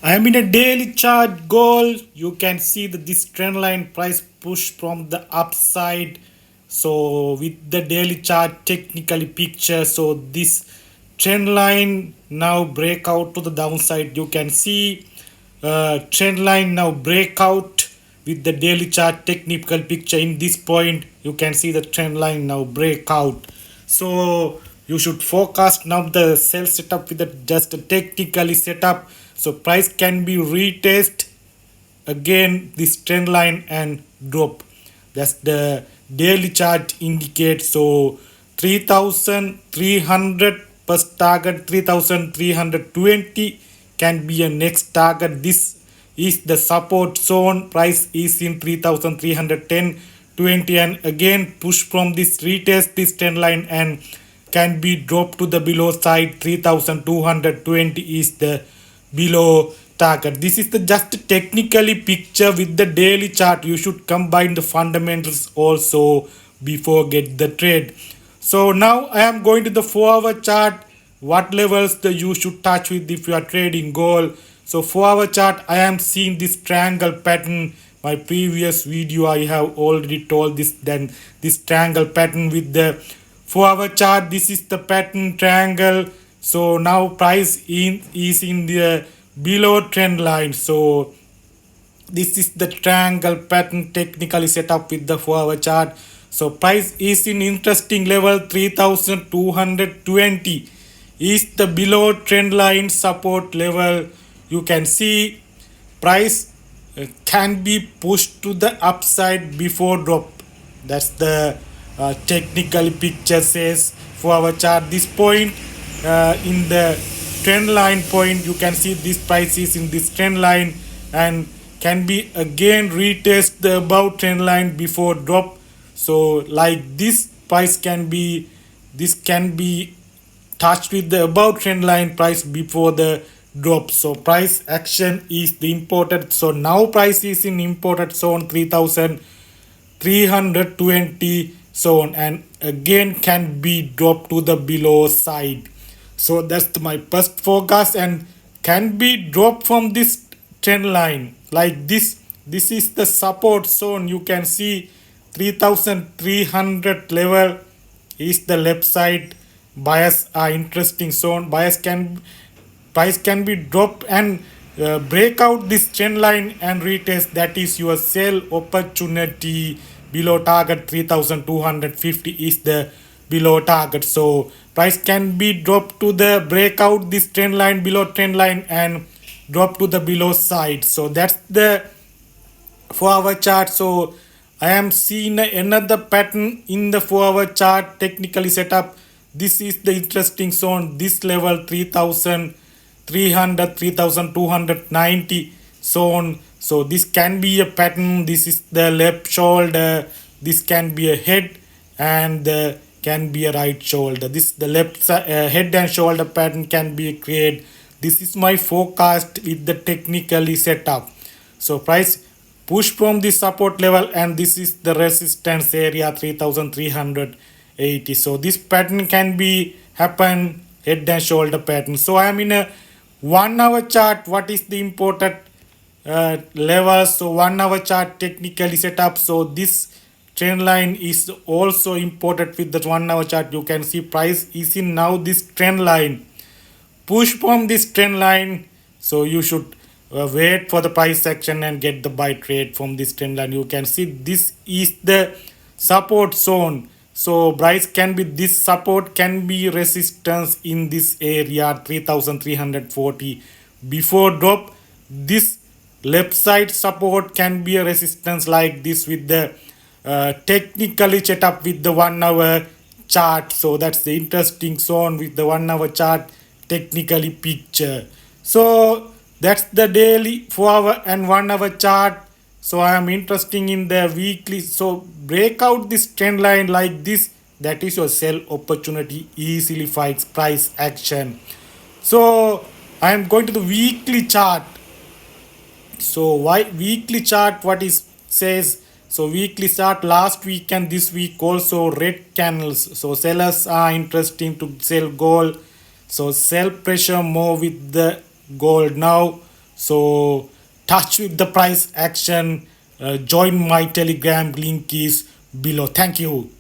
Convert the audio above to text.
I am in a daily chart gold. You can see that this trend line price push from the upside. So with the daily chart technically picture, so this trend line now break out to the downside. You can see trend line now break out with the daily chart technical picture. In this point you can see the trend line now break out. So you should forecast now the sell setup with the just a technically setup. So price can be retest again this trend line and drop. That's the daily chart indicate. So 3300 first target, 3320 can be a next target. This is the support zone. Price is in 3310.20 and again push from this retest this trend line and can be dropped to the below side. 3220 is the below target. This is the just technically picture with the daily chart. You should combine the fundamentals also before get the trade. So now I am going to the 4-hour chart. What levels the you should touch with if you are trading gold. So 4-hour chart, I am seeing this triangle pattern. My previous video I have already told this, then this triangle pattern with the 4-hour chart. This is the pattern triangle. So now price is in the below trend line. So this is the triangle pattern technically set up with the 4-hour chart. So price is in interesting level. 3220 is the below trend line support level. You can see price can be pushed to the upside before drop. That's the technical picture says. For our chart, this point in the trend line point, you can see this price is in this trend line and can be again retest the above trend line before drop. So like this price can be touched with the above trend line price before the drop. So price action is the imported. So now price is in imported zone 3320 zone and again can be dropped to the below side. So that's my first forecast and can be dropped from this trend line like this. This is the support zone. You can see 3300 level is the left side. Bias are interesting zone. Price can be dropped and break out this trend line and retest. That is your sell opportunity. Below target 3250 is the below target. So price can be dropped to the breakout this trend line below trend line and drop to the below side. So that's the 4-hour chart. So I am seeing another pattern in the 4-hour chart technically set up. This is the interesting zone. This level 3300 3290 zone. So this can be a pattern. This is the left shoulder. This can be a head and can be a right shoulder. This the left head and shoulder pattern can be created. This is my forecast with the technically setup. So price push from the support level and this is the resistance area 3380. So this pattern can be happen head and shoulder pattern. So I am in a 1-hour chart. What is the important levels? So 1-hour chart technically set up. So this trend line is also imported with the 1-hour chart. You can see price is in now this trend line. Push from this trend line. So you should wait for the price action and get the buy trade from this trend line. You can see this is the support zone. So price can be this support can be resistance in this area 3340 before drop. This left side support can be a resistance like this with the technically set up with the 1-hour chart. So that's the interesting zone with the 1-hour chart technically picture. So that's the daily 4-hour and 1-hour chart. So I am interested in the weekly. So break out this trend line like this. That is your sell opportunity. Easily fights price action. So I am going to the weekly chart. So why weekly chart? What is says? So weekly chart last week and this week also red candles. So sellers are interesting to sell gold. So sell pressure more with the gold now. So touch with the price action. Join my telegram, link is below. Thank you.